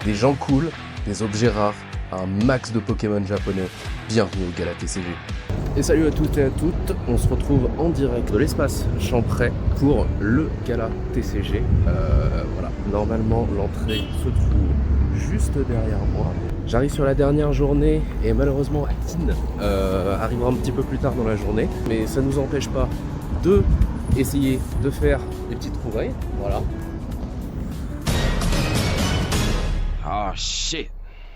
Des gens cool, des objets rares, un max de Pokémon japonais. Bienvenue au Gala TCG. Et salut à toutes et à toutes, on se retrouve en direct de l'espace Champrey pour le Gala TCG. Voilà, normalement l'entrée se trouve juste derrière moi. J'arrive sur la dernière journée et malheureusement Akin arrivera un petit peu plus tard dans la journée. Mais ça ne nous empêche pas de essayer de faire des petites trouvailles. Voilà. Oh shit,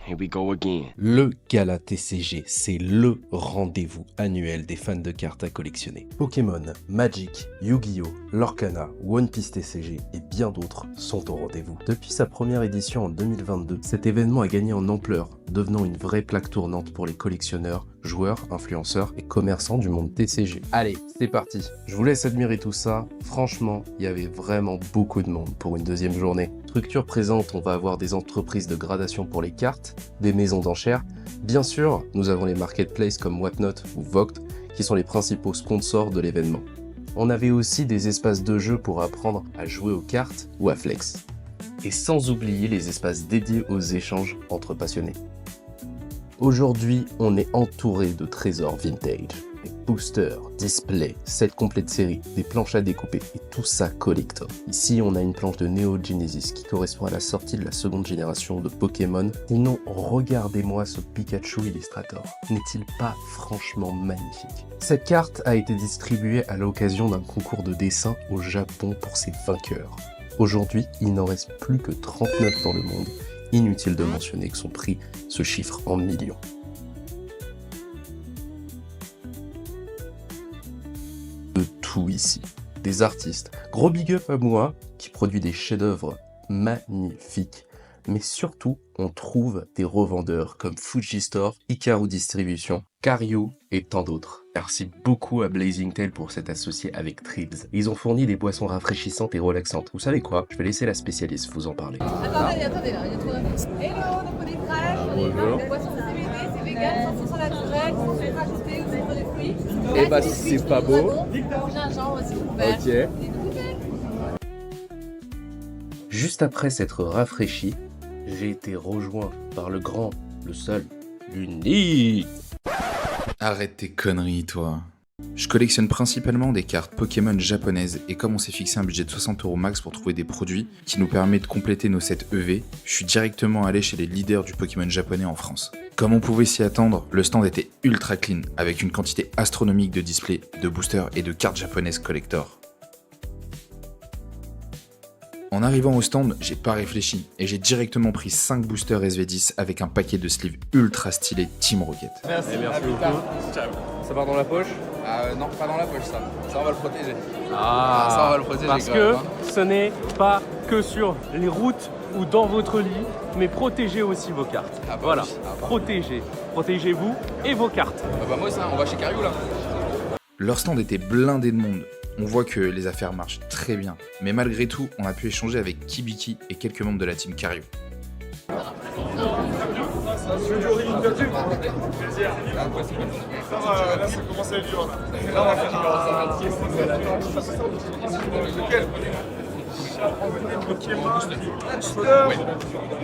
here we go again. Le Gala TCG, c'est le rendez-vous annuel des fans de cartes à collectionner. Pokémon, Magic, Yu-Gi-Oh, Lorcana, One Piece TCG et bien d'autres sont au rendez-vous. Depuis sa première édition en 2022, cet événement a gagné en ampleur, devenant une vraie plaque tournante pour les collectionneurs, joueurs, influenceurs et commerçants du monde TCG. Allez, c'est parti. Je vous laisse admirer tout ça. Franchement, il y avait vraiment beaucoup de monde pour une deuxième journée. Structure présente, on va avoir des entreprises de gradation pour les cartes, des maisons d'enchères. Bien sûr, nous avons les marketplaces comme Whatnot ou Vogt qui sont les principaux sponsors de l'événement. On avait aussi des espaces de jeu pour apprendre à jouer aux cartes ou à flex. Et sans oublier les espaces dédiés aux échanges entre passionnés. Aujourd'hui, on est entouré de trésors vintage. Des boosters, displays, sets complets de série, des planches à découper et tout ça collector. Ici, on a une planche de Neo Genesis qui correspond à la sortie de la seconde génération de Pokémon. Sinon, regardez-moi ce Pikachu Illustrator. N'est-il pas franchement magnifique? Cette carte a été distribuée à l'occasion d'un concours de dessin au Japon pour ses vainqueurs. Aujourd'hui, il n'en reste plus que 39 dans le monde. Inutile de mentionner que son prix se chiffre en millions. De tout ici. Des artistes. Gros big up à moi qui produit des chefs-d'œuvre magnifiques. Mais surtout, on trouve des revendeurs comme Fujistore, Hikaru Distribution, Karyu et tant d'autres. Merci beaucoup à Blazing Tail pour s'être associé avec Tribs. Ils ont fourni des boissons rafraîchissantes et relaxantes. Vous savez quoi? Je vais laisser la spécialiste vous en parler. Attendez, là, il y a trop d'indices. Hello, donc on est crash, on est Bonjour. des boissons CBD, c'est vegan, 100% naturel, sans sucre ajouté, vous avez pas de fruits. Eh bah, si c'est pas beau. Gingembre aussi, vert. Ok. Des bouteilles. Juste après s'être rafraîchi, j'ai été rejoint par le grand, le seul, l'unique. Arrête tes conneries, toi. Je collectionne principalement des cartes Pokémon japonaises et comme on s'est fixé un budget de 60€ max pour trouver des produits qui nous permettent de compléter nos sets EV, je suis directement allé chez les leaders du Pokémon japonais en France. Comme on pouvait s'y attendre, le stand était ultra clean avec une quantité astronomique de displays, de boosters et de cartes japonaises collector. En arrivant au stand, j'ai pas réfléchi et j'ai directement pris 5 boosters SV10 avec un paquet de sleeves ultra stylé Team Rocket. Merci beaucoup. Ça part dans la poche? Non, pas dans la poche ça. Ça on va le protéger. Ah, ça on va le protéger. Parce quand que même, hein. ce n'est pas que sur les routes ou dans votre lit, mais protégez aussi vos cartes. Ah bah Voilà, oui, ah bah. protégez. Protégez-vous et vos cartes. Bah moi ça, on va chez Karyu là. Leur stand était blindé de monde. On voit que les affaires marchent très bien. Mais malgré tout, on a pu échanger avec Kibiki et quelques membres de la team Karyu. Là, ça commence à être dur. Là, on va faire Pokémon, booster.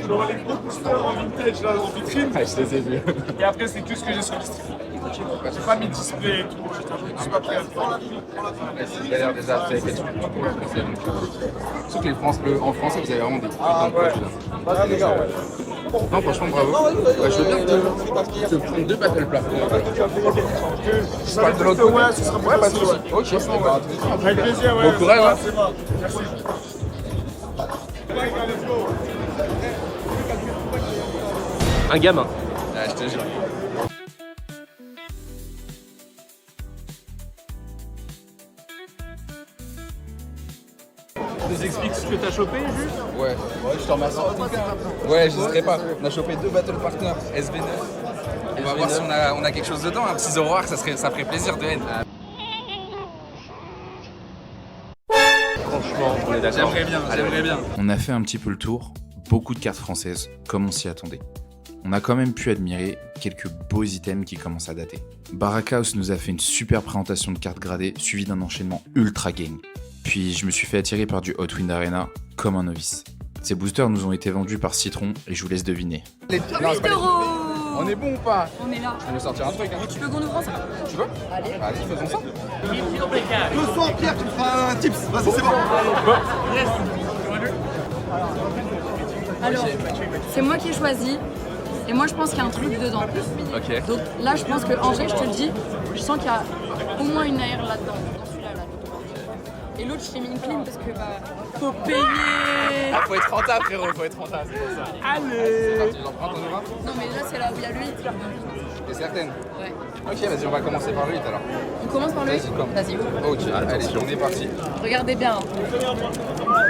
J'aurai les gros boosters en vintage là, en vitrine. Je les ai vus. Et après, c'est que ce que j'ai sur le stream. J'ai pas mis de display et tout. Je suis pas prêt à le prendre. Il a l'air déjà fait quelque chose. Sauf que en français, vous avez vraiment des putains de produits là. Vas-y, les gars. Non, franchement, bravo. Ouais, je veux bien te prendre 2 battle plats. Je parle de l'autre côté. Ouais, ce sera Ouais, pas de soucis. Ok, avec plaisir, ouais. Bon courage, hein. C'est bon. Merci. Un gamin. Ouais, je te jure. Tu nous expliques ce que t'as chopé juste? Ouais, je te remercie. Ouais, j'hésiterai pas. On a chopé 2 battle partners SV9. On va voir si on a quelque chose dedans. Un petit Zoroark, ça ferait plaisir de haine. Franchement, on est d'accord. J'aimerais bien. On a fait un petit peu le tour, beaucoup de cartes françaises, comme on s'y attendait. On a quand même pu admirer quelques beaux items qui commencent à dater. Barakaos nous a fait une super présentation de cartes gradées, suivie d'un enchaînement ultra gang. Puis je me suis fait attirer par du Hot Wind Arena comme un novice. Ces boosters nous ont été vendus par Citron et je vous laisse deviner. Non, c'est pas les- On est bon ou pas? On est là. Je vais nous sortir un truc. Hein. Tu veux qu'on ouvre ça? Tu veux? Allez. Vas-y, faisons ça. 200 Pierre, tu me feras un tips. Vas-y, c'est bon. Alors, c'est moi qui ai choisi. Et moi, je pense qu'il y a un truc dedans. Ok. Donc là, je pense que Angers, je te le dis, je sens qu'il y a au moins une aire là-dedans. Dans celui-là, là. Et l'autre, je t'ai mis une clim parce que bah, faut payer. Ah, faut être rentable, frérot, faut être rentable, c'est pour ça. Allez. Tu l'empruntes, on y va? Non, mais là, c'est là où il y a le 8. T'es certaine? Ouais. Ok, vas-y, on va commencer par le 8 alors. On commence par le 8. Vas-y, comme. Vas-y. Ok, allez, on est parti. Regardez bien.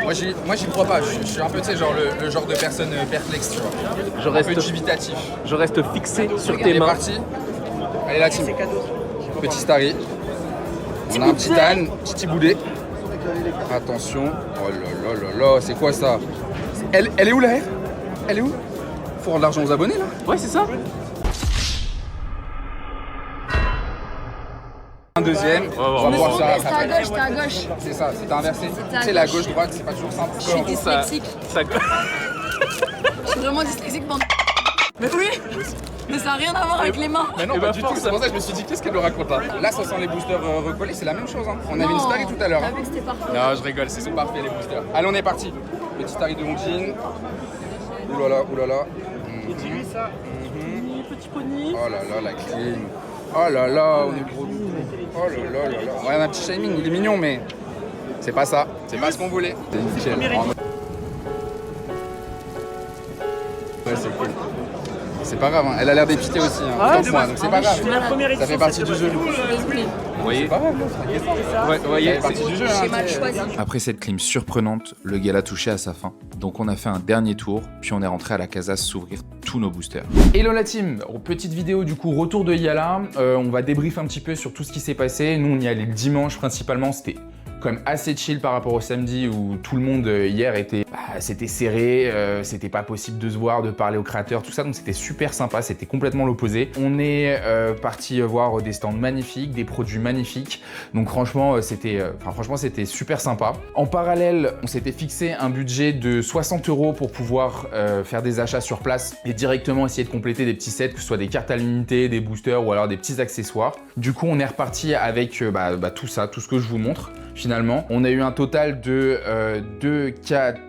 Moi, j'y crois pas. Je suis un peu, tu sais, genre le genre de personne perplexe, tu vois. Je Un peu reste, dubitatif. je reste fixé sur On tes est mains. parti. Allez, la team. Petit Starry. On a un petit âne, petit boulet. Attention. Oh là là là là, c'est quoi ça? Elle est où la haie? Elle est où? Faut rendre l'argent aux abonnés là? Ouais, c'est ça. Un deuxième. On va voir ça C'était à après. gauche, c'était à gauche. C'est ça, c'est inversé. à Tu sais, la gauche. gauche-droite, c'est pas toujours simple. Je suis dyslexique. Ça... Je suis vraiment dyslexique pendant. Mais oui. Mais ça n'a rien à voir avec les mains. Mais non, Eh pas ben, du tout. C'est pour ça que je me suis dit, qu'est-ce qu'elle nous raconte là? Là, ça sent les boosters recollés, c'est la même chose. Hein. On avait une Starry tout à l'heure. T'as Hein. vu que c'était parfait. Non, je rigole, c'est parfait les boosters. Allez, on est parti. Petit Starry de Hongine. Oulala, oulala. Petit pony. Oh là là, la clim. Oh là là, on est gros. Oh là là là là. Ouais, on a un petit Shining, il est mignon, mais c'est pas ça. C'est pas ce qu'on voulait. C'est nickel. Ouais, c'est cool. C'est pas grave, hein. Elle a l'air d'épiter aussi. Hein. Comme moi, donc c'est pas grave. Ça fait partie du jeu. Vous voyez? C'est pas grave, non, t'inquiète pas. Ouais, vous voyez? Ça fait partie du jeu. J'ai Hein, mal choisi. Après cette clim surprenante, le gala touchait à sa fin. Donc on a fait un dernier tour, puis on est rentré à la casa s'ouvrir tous nos boosters. Hello la team, petite vidéo du coup, retour de Yala. On va débriefer un petit peu sur tout ce qui s'est passé. Nous on y allait le dimanche principalement, c'était quand même assez chill par rapport au samedi où tout le monde hier était c'était serré, c'était pas possible de se voir, de parler aux créateurs, tout ça, donc c'était super sympa, c'était complètement l'opposé. On est parti voir des stands magnifiques, des produits magnifiques, donc franchement c'était super sympa. En parallèle, on s'était fixé un budget de 60 € pour pouvoir faire des achats sur place et directement essayer de compléter des petits sets, que ce soit des cartes à l'unité, des boosters ou alors des petits accessoires. Du coup, on est reparti avec tout ça, tout ce que je vous montre. Finalement, on a eu un total de 2, 4,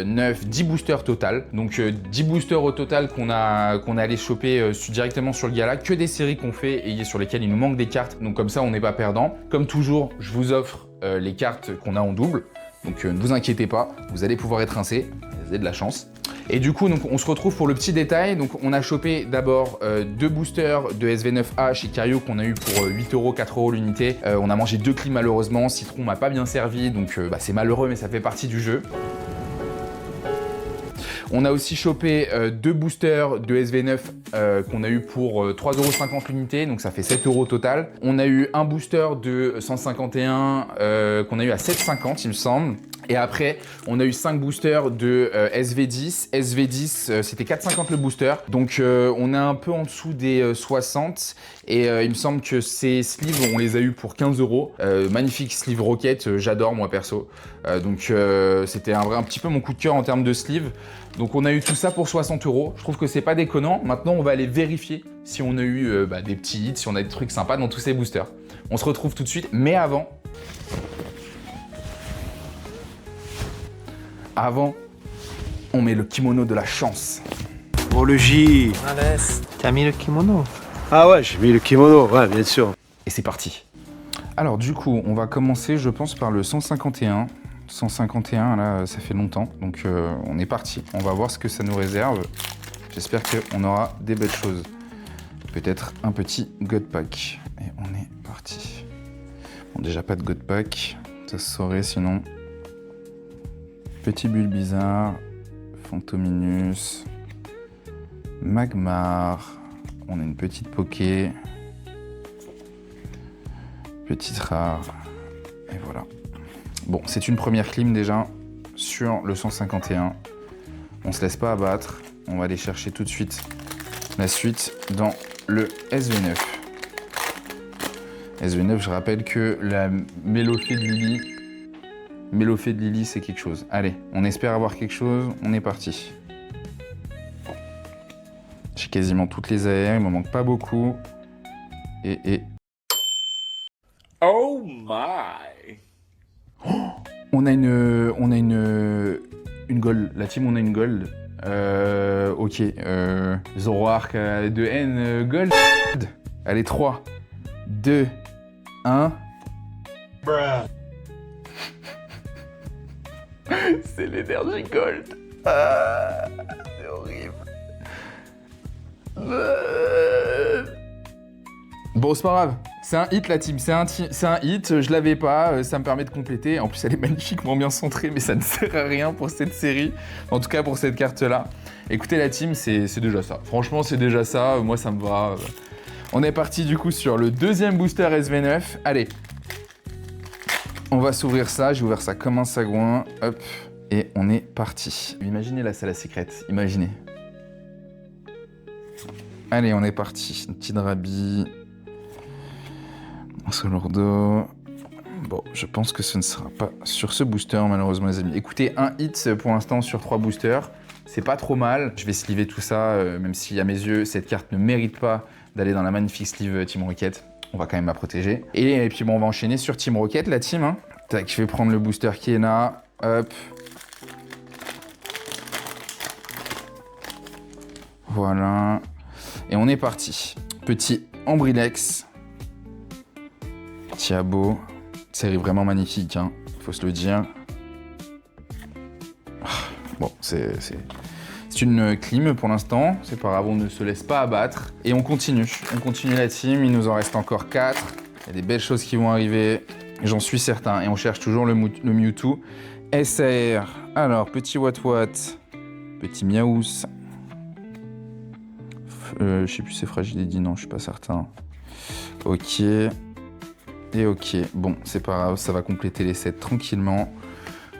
9, 10 boosters total. Donc 10 boosters au total qu'on est allé choper directement sur le gala, que des séries qu'on fait et sur lesquelles il nous manque des cartes. Donc comme ça, on n'est pas perdant. Comme toujours, je vous offre les cartes qu'on a en double. Donc ne vous inquiétez pas, vous allez pouvoir être rincés, vous avez de la chance. Et du coup, donc, on se retrouve pour le petit détail. Donc, on a chopé d'abord 2 boosters de SV9A chez Cario qu'on a eu pour 8 €, 4 € l'unité. On a mangé 2 clims malheureusement. Citron m'a pas bien servi, donc c'est malheureux, mais ça fait partie du jeu. On a aussi chopé 2 boosters de SV9 qu'on a eu pour 3,50 € l'unité, donc ça fait 7 € total. On a eu un booster de 151 qu'on a eu à 7,50 il me semble. Et après, on a eu 5 boosters de SV10. SV10, c'était 4,50 le booster. Donc, on est un peu en dessous des 60. Et il me semble que ces sleeves, on les a eu pour 15 €. Magnifique sleeve Rocket, j'adore moi perso. Donc, c'était un petit peu mon coup de cœur en termes de sleeve. Donc, on a eu tout ça pour 60 €. Je trouve que c'est pas déconnant. Maintenant, on va aller vérifier si on a eu des petits hits, si on a des trucs sympas dans tous ces boosters. On se retrouve tout de suite. Mais avant, on met le kimono de la chance. Pour le J. T'as mis le kimono? Ah ouais, j'ai mis le kimono, ouais, bien sûr. Et c'est parti. Alors du coup, on va commencer, je pense, par le 151. 151, là, ça fait longtemps. Donc on est parti. On va voir ce que ça nous réserve. J'espère qu'on aura des belles choses. Peut-être un petit God Pack. Et on est parti. Bon, déjà pas de God Pack. Ça se saurait sinon. Petit bulle bizarre, Fantominus, Magmar, on a une petite Poké, petite rare, et voilà. Bon, c'est une première clim déjà sur le 151. On se laisse pas abattre, on va aller chercher tout de suite la suite dans le SV9. SV9, je rappelle que la Mélofée de Lily Mélofée de Lily, c'est quelque chose. Allez, on espère avoir quelque chose, on est parti. J'ai quasiment toutes les AR, il m'en manque pas beaucoup. Et... Oh my! On a une gold. La team, on a une gold. Ok. Zoroark de N gold. Allez, 3, 2, 1. C'est l'énergie gold. Ah, c'est horrible. Bon, c'est pas grave. C'est un hit, la team. C'est un hit. Je l'avais pas. Ça me permet de compléter. En plus, elle est magnifiquement bien centrée, mais ça ne sert à rien pour cette série. En tout cas, pour cette carte-là. Écoutez, la team, c'est déjà ça. Franchement, c'est déjà ça. Moi, ça me va. On est parti, du coup, sur le deuxième booster SV9. Allez. On va s'ouvrir ça. J'ai ouvert ça comme un sagouin. Hop. Et on est parti. Imaginez la salle à secrète. Imaginez. Allez, on est parti. Un petit Drabi. Un Solordo. Bon, je pense que ce ne sera pas sur ce booster, malheureusement, les amis. Écoutez, un hit pour l'instant sur 3 boosters. C'est pas trop mal. Je vais sliver tout ça, même si à mes yeux, cette carte ne mérite pas d'aller dans la magnifique sleeve Team Rocket. On va quand même la protéger. Et puis bon, on va enchaîner sur Team Rocket, la team. Hein. Tac, je vais prendre le booster Kiena. Hop. Voilà. Et on est parti. Petit Ambrilex. Thiago. Série vraiment magnifique, hein. Faut se le dire. Bon, c'est une clim pour l'instant. C'est pas grave, on ne se laisse pas abattre. Et on continue. On continue la team. Il nous en reste encore 4. Il y a des belles choses qui vont arriver. J'en suis certain. Et on cherche toujours le Mewtwo. SAR. Alors, petit Watwat. Petit Miaous. Je sais plus, c'est fragile et dit non, je suis pas certain. Ok. Et ok. Bon, c'est pas grave, ça va compléter les sets tranquillement.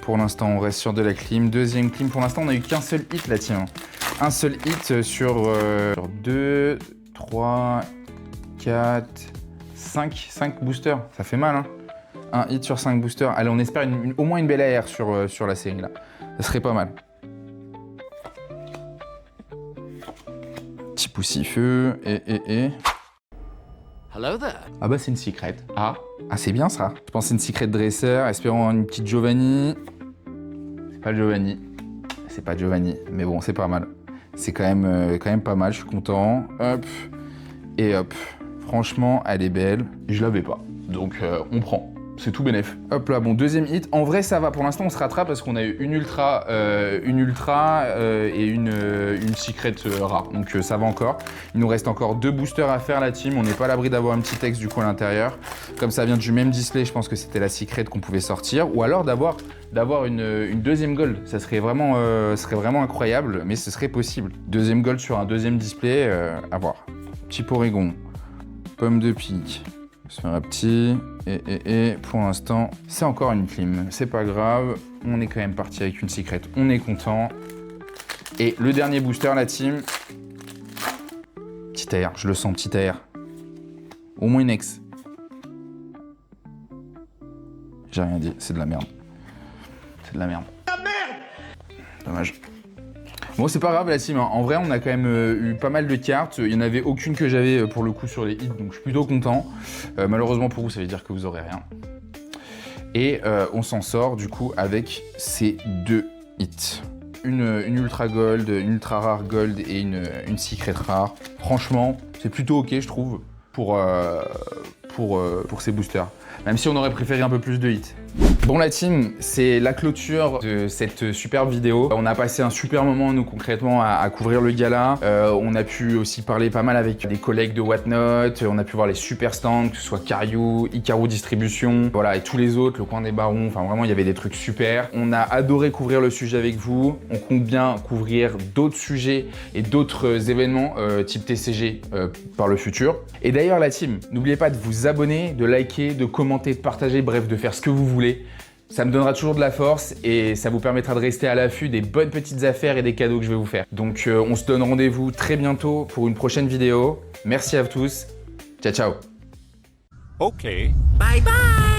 Pour l'instant, on reste sur de la clim. Deuxième clim. Pour l'instant, on a eu qu'un seul hit là, tiens. Un seul hit sur 2, 3, 4, 5 boosters. Ça fait mal, hein. Un hit sur 5 boosters. Allez, on espère au moins une belle AR sur la série là. Ça serait pas mal. Petit poussifeu et... Hello there. Ah bah c'est une secret. Ah c'est bien ça. Je pense que c'est une secret dresseur. Espérons une petite Giovanni. C'est pas Giovanni. C'est pas Giovanni. Mais bon, c'est pas mal. C'est quand même pas mal. Je suis content. Hop. Et hop. Franchement, elle est belle. Je l'avais pas. Donc on prend. C'est tout bénef. Hop là, bon, deuxième hit. En vrai, ça va. Pour l'instant, on se rattrape parce qu'on a eu une ultra et une secret rare. Donc ça va encore. Il nous reste encore 2 boosters à faire, la team. On n'est pas à l'abri d'avoir un petit texte du coup à l'intérieur. Comme ça vient du même display, je pense que c'était la secret qu'on pouvait sortir. Ou alors d'avoir une deuxième gold. Ça serait vraiment incroyable, mais ce serait possible. Deuxième gold sur un deuxième display, à voir. Petit Porygon. Pomme de pique. Se faire un petit, et pour l'instant, c'est encore une clim. C'est pas grave, on est quand même parti avec une secret, on est content. Et le dernier booster, la team. Petit AR, je le sens, petit AR. Au moins une ex. J'ai rien dit, c'est de la merde. C'est de la merde. Dommage. Bon, c'est pas grave la team, hein. En vrai on a quand même eu pas mal de cartes, il n'y en avait aucune que j'avais pour le coup sur les hits, donc je suis plutôt content. Malheureusement pour vous, ça veut dire que vous aurez rien. Et on s'en sort du coup avec ces 2 hits. Une ultra gold, une ultra rare gold et une secret rare. Franchement, c'est plutôt ok je trouve pour ces boosters. Même si on aurait préféré un peu plus de hits. Bon la team, c'est la clôture de cette superbe vidéo. On a passé un super moment nous concrètement à couvrir le gala. On a pu aussi parler pas mal avec des collègues de Whatnot. On a pu voir les super stands, que ce soit Kariou, Ikaru Distribution, voilà, et tous les autres, le coin des barons. Enfin vraiment, il y avait des trucs super. On a adoré couvrir le sujet avec vous. On compte bien couvrir d'autres sujets et d'autres événements type TCG par le futur. Et d'ailleurs la team, n'oubliez pas de vous abonner, de liker, de commenter, de partager, bref, de faire ce que vous voulez. Ça me donnera toujours de la force et ça vous permettra de rester à l'affût des bonnes petites affaires et des cadeaux que je vais vous faire. Donc on se donne rendez-vous très bientôt pour une prochaine vidéo. Merci à vous tous. Ciao, ciao. Ok. Bye bye.